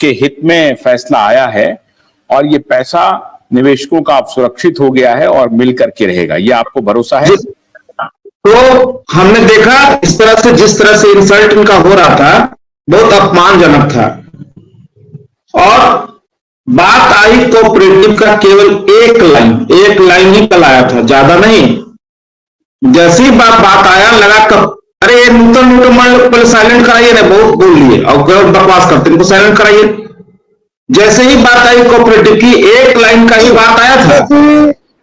के हित में फैसला आया है और ये पैसा निवेशकों का अब सुरक्षित हो गया है और मिल करके रहेगा, ये आपको भरोसा है? तो हमने देखा इस तरह से, जिस तरह से इंसल्ट इनका हो रहा था बहुत अपमानजनक था। और बात आई कोऑपरेटिव का केवल एक लाइन ही कल आया था, ज्यादा नहीं। जैसी बात आया लगा कब, अरे ये नूतन पहले साइलेंट कराइए ना, बहुत बोल लिए और बकवास करते, इनको साइलेंट कराइए। जैसे ही बात आई कोऑपरेटिव की, एक लाइन का ही बात आया था।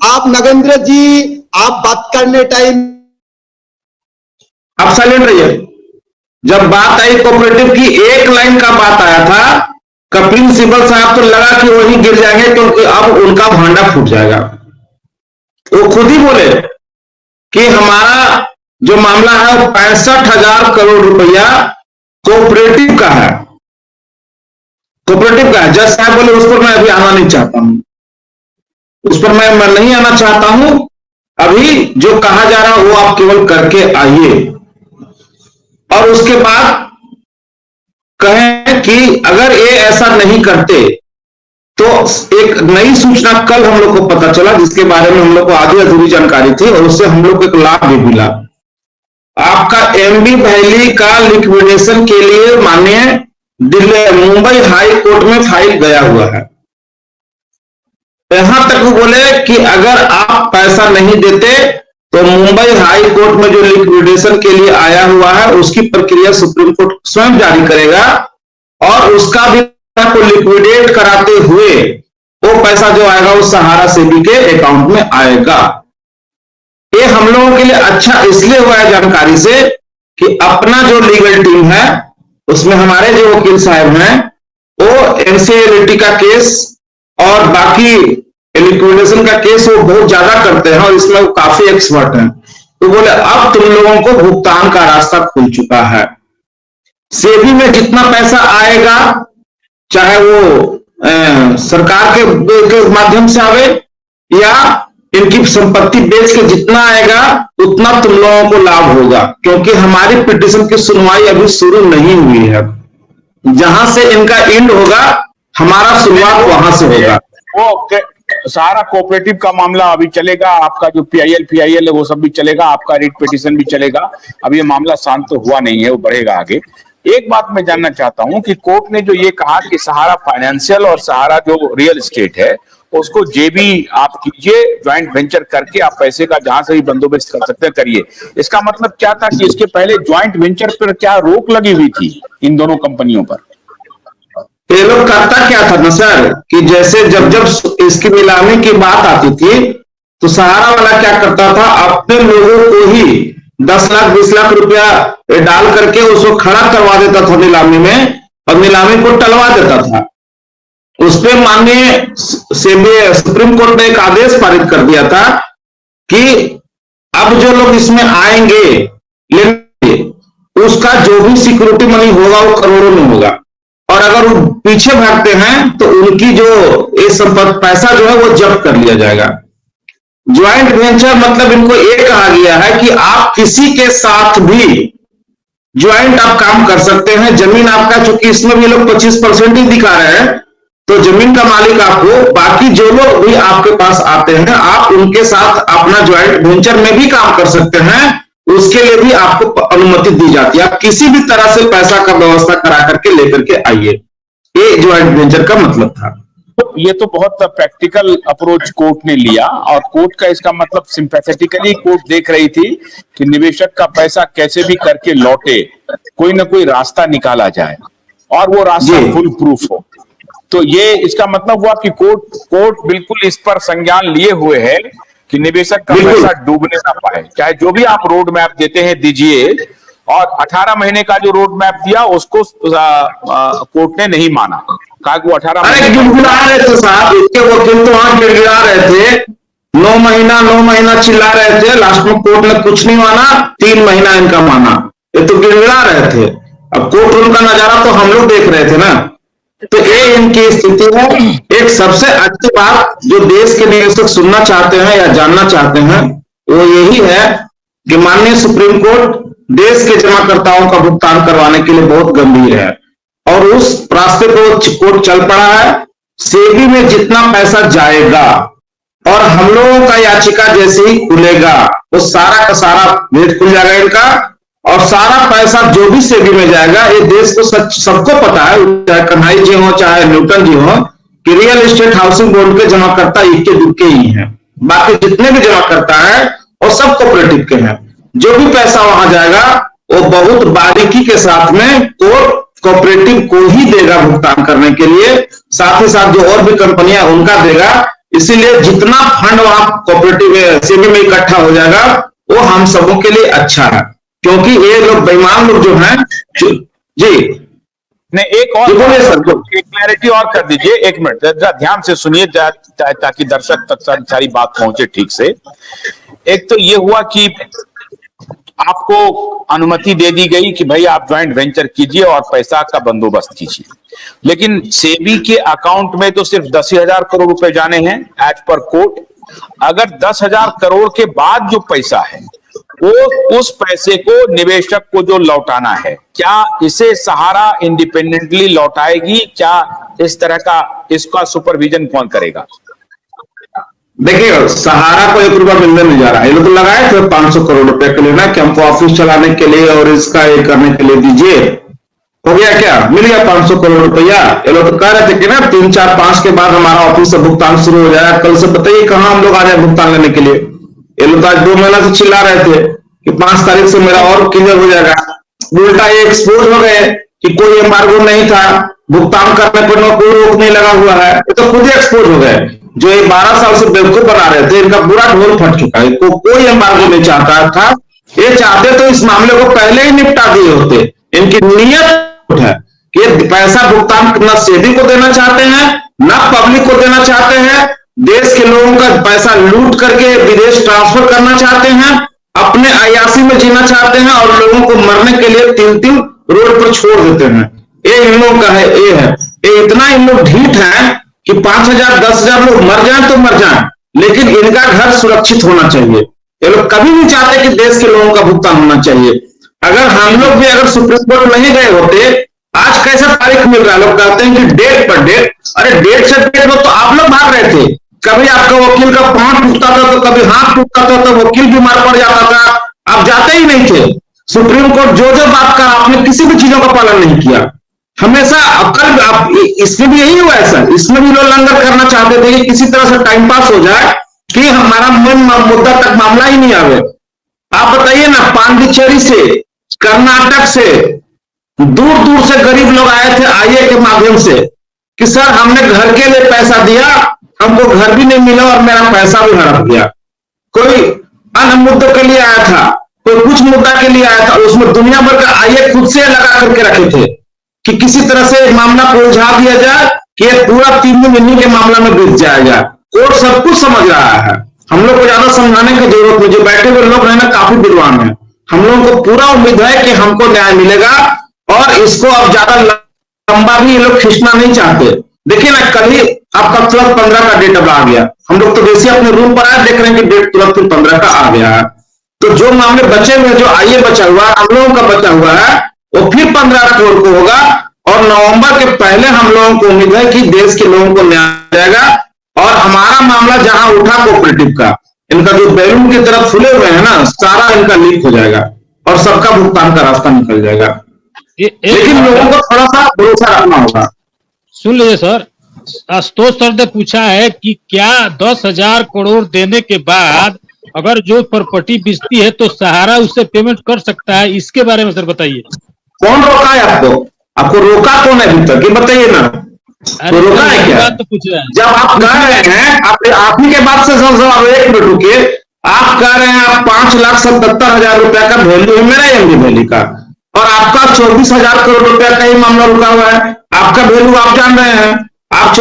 आप नगेंद्र जी, आप बात करने टाइम आप साइलेंट रहिए। जब बात आई कोऑपरेटिव की, एक लाइन का बात आया था, कपिल सिब्बल साहब तो लगा कि वही गिर जाएंगे क्योंकि अब उनका भांडा फूट जाएगा। वो खुद ही बोले कि हमारा जो मामला है वो 65,000 करोड़ रुपया कोऑपरेटिव का है, कोऑपरेटिव का है। जज साहब बोले उस पर मैं अभी आना नहीं चाहता हूं, उस पर मैं नहीं आना चाहता हूं। अभी जो कहा जा रहा है वो आप केवल करके आइए। और उसके बाद कहें कि अगर ये ऐसा नहीं करते तो एक नई सूचना कल हम लोग को पता चला, जिसके बारे में हम लोग को आधी अधूरी जानकारी थी और उससे हम लोग को एक लाभ भी मिला। आपका एमबी वैली का लिक्विडेशन के लिए माननीय दिल्ली मुंबई हाई कोर्ट में फाइल गया हुआ है। यहां तक वो बोले कि अगर आप पैसा नहीं देते तो मुंबई हाई कोर्ट में जो लिक्विडेशन के लिए आया हुआ है उसकी प्रक्रिया सुप्रीम कोर्ट स्वयं जारी करेगा और उसका भी को लिक्विडेट कराते हुए वो पैसा जो आएगा वो सहारा सेबी के अकाउंट में आएगा। ये हम लोगों के लिए अच्छा इसलिए हुआ है जानकारी से कि अपना जो लीगल टीम है उसमें हमारे जो वकील साहब हैं वो एनसीएलटी का केस और बाकी लिक्विडेशन का केस वो बहुत ज्यादा करते हैं और इसमें वो काफी एक्सपर्ट हैं। तो बोले अब तुम लोगों को भुगतान का रास्ता खुल चुका है। सेबी में जितना पैसा आएगा, चाहे वो सरकार के माध्यम से आवे या इनकी संपत्ति बेच के जितना आएगा उतना तुम लोगों को लाभ होगा, क्योंकि हमारी पिटीशन की सुनवाई अभी शुरू नहीं हुई है। जहां से इनका एंड होगा हमारा शुरुआत वहां से होगा। वो सारा कोऑपरेटिव का मामला अभी चलेगा, आपका जो पीआईएल है वो सब भी चलेगा, आपका रिट पिटीशन भी चलेगा। अब ये मामला शांत तो हुआ नहीं है, वो बढ़ेगा आगे। एक बात मैं जानना चाहता हूं कि कोर्ट ने जो ये कहा कि सहारा फाइनेंशियल और सहारा जो रियल एस्टेट है उसको जेबी आप कीजिए, ज्वाइंट वेंचर करके आप पैसे का जहां से भी बंदोबस्त कर सकते हैं करिए। इसका मतलब क्या था कि इसके पहले ज्वाइंट वेंचर पर क्या रोक लगी हुई थी इन दोनों कंपनियों पर? ये लोग करता क्या था ना सर कि जैसे जब इसकी नीलामी की बात आती थी तो सहारा वाला क्या करता था, अपने लोगों को ही 10 लाख 20 लाख रुपया डाल करके उसको खड़ा करवा देता था नीलामी में और नीलामी को टलवा देता था। उस पर माननीय सुप्रीम कोर्ट ने एक आदेश पारित कर दिया था कि अब जो लोग इसमें आएंगे लेंगे उसका जो भी सिक्योरिटी मनी होगा वो करोड़ों में होगा और अगर वो पीछे भागते हैं तो उनकी जो ये संपत्ति पैसा जो है वो जब्त कर लिया जाएगा। ज्वाइंट वेंचर मतलब इनको ये कहा गया है कि आप किसी के साथ भी ज्वाइंट आप काम कर सकते हैं। जमीन आपका, चूंकि इसमें भी लोग 25% ही दिखा रहे हैं तो जमीन का मालिक आपको, बाकी जो लोग भी आपके पास आते हैं आप उनके साथ अपना ज्वाइंट वेंचर में भी काम कर सकते हैं, उसके लिए भी आपको अनुमति दी जाती है। आप किसी भी तरह से पैसा का व्यवस्था करा करके लेकर के आइए, ये ज्वाइंट वेंचर का मतलब था। तो ये तो बहुत प्रैक्टिकल अप्रोच कोर्ट ने लिया और कोर्ट का इसका मतलब सिंपैथेटिकली कोर्ट देख रही थी कि निवेशक का पैसा कैसे भी करके लौटे, कोई ना कोई रास्ता निकाला जाए और वो रास्ता फुल प्रूफ हो। तो ये इसका मतलब हुआ कि कोर्ट बिल्कुल इस पर संज्ञान लिए हुए है कि निवेशक का पैसा डूबने ना पाए। चाहे जो भी आप रोड मैप देते हैं दीजिए, और 18 महीने का जो रोड मैप दिया उसको कोर्ट ने नहीं माना, कहा कि वो 18 महीने गिड़गिड़ा रहे थे साहब, इसके वकील तो वहां गिड़गिड़ा रहे थे, 9 महीना चिल्ला रहे थे। लास्ट में कोर्ट ने कुछ नहीं माना, 3 महीना इनका माना। ये तो गिड़गिड़ा रहे थे। अब कोर्ट रूम का नजारा तो हम लोग देख रहे थे ना। तो ये इनकी स्थिति है। एक सबसे अच्छी बात जो देश के निवेशक सुनना चाहते हैं या जानना चाहते हैं वो यही है कि माननीय सुप्रीम कोर्ट देश के जमाकर्ताओं का भुगतान करवाने के लिए बहुत गंभीर है। और उस रास्ते पर वो कोर्ट चल पड़ा है। सेबी में जितना पैसा जाएगा और हम लोगों का याचिका जैसे ही खुलेगा वो सारा का सारा भेद खुल जाएगा इनका, और सारा पैसा जो भी सेबी में जाएगा, ये देश को सबको पता है, चाहे कन्हई जी हो चाहे न्यूटन जी हो, कि रियल एस्टेट हाउसिंग बोर्ड के जमा करता इक्के दुक्के ही हैं। बाकी जितने भी जमा करता है वो सब कोऑपरेटिव के हैं। जो भी पैसा वहां जाएगा वो बहुत बारीकी के साथ में कोऑपरेटिव को ही देगा भुगतान करने के लिए, साथ ही साथ जो और भी कंपनियां उनका देगा। इसीलिए जितना फंड वहां कोऑपरेटिव सेबी में इकट्ठा हो जाएगा वो हम सबों के लिए अच्छा है, क्योंकि ये लोग बेईमान लोग जो हैं जी। नहीं, एक और क्लैरिटी और कर दीजिए, एक मिनट जरा ध्यान से सुनिए ताकि दर्शक तक सारी बात पहुंचे ठीक से। एक तो ये हुआ कि आपको अनुमति दे दी गई कि भाई आप ज्वाइंट वेंचर कीजिए और पैसा का बंदोबस्त कीजिए, लेकिन सेबी के अकाउंट में तो सिर्फ 10,000 करोड़ रुपए जाने हैं एज पर कोर्ट। अगर 10,000 करोड़ के बाद जो पैसा है वो उस पैसे को निवेशक को जो लौटाना है, क्या इसे सहारा इंडिपेंडेंटली लौटाएगी? क्या इस तरह का इसका सुपरविजन कौन करेगा? देखिए, सहारा को 1 रुपया मिलने नहीं जा रहा है। ये लोग लगाए थे 500 करोड़ रुपए के लिए ना, कि हमको ऑफिस चलाने के लिए और इसका ये करने के लिए दीजिए। हो गया क्या? मिल गया 500 करोड़ रुपया। ये लोग तो कह रहे थे कि ना 3, 4, 5 के बाद हमारा ऑफिस से भुगतान शुरू हो जाएगा। कल से बताइए कहां हम लोग आ जाए भुगतान लेने के लिए। ये लोग आज 2 महीना से चिल्ला रहे थे कि 5 तारीख से मेरा और क्लियर हो जाएगा। उल्टा ये एक्सपोज हो गए कि कोई एम्बार्गो नहीं था, भुगतान करने पर कोई रोक नहीं लगा हुआ है। ये तो खुद ही एक्सपोज हो गए। जो ये 12 साल से बेवकूफ बना रहे थे, इनका पूरा ढोल फट चुका है। कोई एम्बार्गो नहीं चाहता था। ये चाहते तो इस मामले को पहले ही निपटा दिए होते। इनकी नीयत है कि ये पैसा भुगतान न सेबी को देना चाहते हैं, न पब्लिक को देना चाहते हैं। देश के लोगों का पैसा लूट करके विदेश ट्रांसफर करना चाहते हैं, अपने अयासी में जीना चाहते हैं और लोगों को मरने के लिए तिल रोड पर छोड़ देते हैं। ये इन लोगों का है, ये इतना इन लोग ढीठ है कि 5,000 10,000 लोग मर जाएं तो मर जाएं, लेकिन इनका घर सुरक्षित होना चाहिए। ये लोग कभी नहीं चाहते कि देश के लोगों का भुगतान होना चाहिए। अगर हम लोग भी अगर सुप्रीम कोर्ट नहीं गए होते, आज कैसा तारीख मिल रहा है? लोग कहते हैं कि डेट पर डेट। अरे डेट से डेट में तो आप लोग भाग रहे थे। कभी आपका वकील का पांव टूटता था तो कभी हाथ टूटता था तो वकील बीमार पड़ जाता था, आप जाते ही नहीं थे। सुप्रीम कोर्ट जो बात कहा आपने किसी भी चीजों का पालन नहीं किया। हमेशा कल आप इसमें भी यही हुआ है सर, इसमें भी लोग लंगर करना चाहते थे कि किसी तरह से टाइम पास हो जाए कि हमारा मुद्दा तक मामला ही नहीं आवे। आप बताइए ना, पांडिचेरी से, कर्नाटक से, दूर दूर से गरीब लोग आए थे आईए के माध्यम से कि सर हमने घर के लिए पैसा दिया, हमको घर भी नहीं मिला और मेरा पैसा भी हड़प गया। कोई अन्य मुद्दों के लिए आया था, कोई कुछ मुद्दा के लिए आया था, उसमें दुनिया भर का आईए खुद से लगा करके रखे थे कि किसी तरह से मामला को उलझा दिया जाए कि ये पूरा 3 दिन इन्हीं के मामला में बीत जाएगा। कोर्ट सब कुछ समझ रहा है, हम लोग को ज्यादा समझाने की जरूरत नहीं। जो बैठे हुए लोग हैं ना काफी विद्वान है, हम लोगों को पूरा उम्मीद है कि हमको न्याय मिलेगा और इसको अब ज्यादा लंबा भी ये लोग खींचना नहीं चाहते। देखिए ना, कल ही आपका तुरंत 15 का डेट अब आ गया। हम लोग तो वैसे अपने रूम पर आए, देख रहे हैं कि डेट तुरंत 15 का आ गया है। तो जो मामले बचे हुए, जो आईए बचा हुआ, हम लोगों का बचा हुआ है, वो फिर 15 अक्टूबर को होगा और नवंबर के पहले हम लोगों को उम्मीद है कि देश के लोगों को न्याय मिलेगा और हमारा मामला जहां उठा कोऑपरेटिव का, इनका जो बैलून की तरफ फूले हुए हैं ना, सारा इनका लीक हो जाएगा और सबका भुगतान का रास्ता निकल जाएगा। लेकिन लोगों को थोड़ा सा भरोसा रखना होगा। सुन लीजिए सर, आशुतोष सर ने पूछा है कि क्या 10,000 करोड़ देने के बाद अगर जो प्रॉपर्टी बिकती है तो सहारा उससे पेमेंट कर सकता है? इसके बारे में सर बताइए। कौन रोका है आपको? आपको रोका कौन है अभी तक, ये बताइए ना। तो रोका है क्या? तो पूछ रहे हैं। जब आप कह रहे हैं, आप ही के बात से जवाब, एक मिनट रुकिए। आप कह रहे हैं आप 5,77,000 रुपया का वैल्यू है मेरा एमडी वैली का, और आपका 24,000 करोड़ रुपया का ही मामला रुका हुआ है। आपका वैल्यू आप जान रहे हैं। आप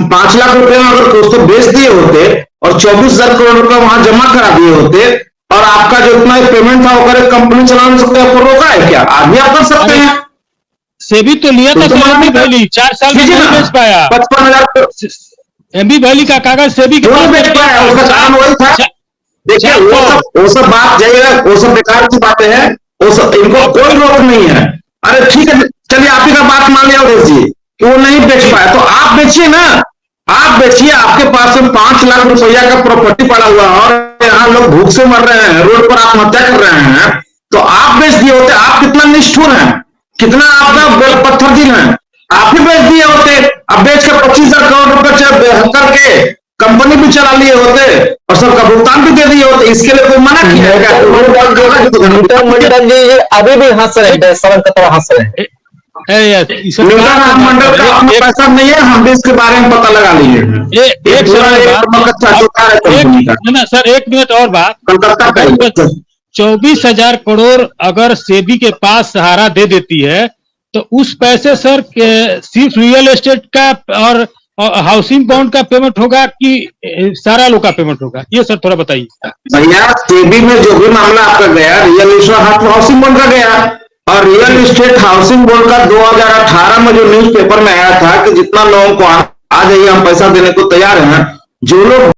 5 लाख रुपए में अगर उसको बेच दिए होते और 24,000 करोड़ रुपए वहां जमा करा दिए होते और आपका जो इतना पेमेंट था वो करे कंपनी चलाने से आपको रोका है क्या? आदमी आप कर सकते हैं। सेबी तो लिया था एमबी वैली, 4 साल में नहीं बेच पाया। 55,000 एमबी वैली का कागज सेबी के पास बेच पाया, उसका कारण वही था। देखिए वो सब बात जाइएगा, वो सब बेकार की बातें हैं, वो सब इनको कोई रोक नहीं है। अरे ठीक है, चलिए आप ही का बात मान लिया अवधेश जी कि वो नहीं बेच पाया, तो आप बेचिए ना, आप बेचिए। आपके पास में 5 लाख रुपया का प्रॉपर्टी पड़ा हुआ है और यहाँ लोग भूख से मर रहे हैं, रोड पर आत्महत्या कर रहे हैं, तो आप बेच दिए होते। आप कितना निष्ठुर हैं, कितना आपका पत्थर दिल है, आप ही बेच दिए होते। अब बेच कर 25,000 करोड़ रुपए करके कंपनी भी चला लिए होते और सबका भुगतान भी दे दिए होते। इसके लिए कोई मना किया है क्या? मंडल जी अभी भी हंस रहे हैं, शर्म का तरह हंस रहे हैं। न्यूटन मंडल का अपना पैसा नहीं है, हम भी इसके बारे में पता लगा लिए हैं। सर एक मिनट और बात, कलकत्ता का 24,000 करोड़ अगर सेबी के पास सहारा दे देती है तो उस पैसे सर सिर्फ रियल एस्टेट का और हाउसिंग बॉन्ड का पेमेंट होगा कि सारा लोग का पेमेंट होगा, ये सर थोड़ा बताइए। भैया सेबी में जो भी मामला आपका गया, रियल एस्टेट हाउसिंग बॉन्ड का गया, और रियल एस्टेट हाउसिंग बोर्ड का 2018 में जो न्यूज़पेपर में आया था कि जितना लोगों को आ जाइए हम पैसा देने को तैयार हैं, जो लोग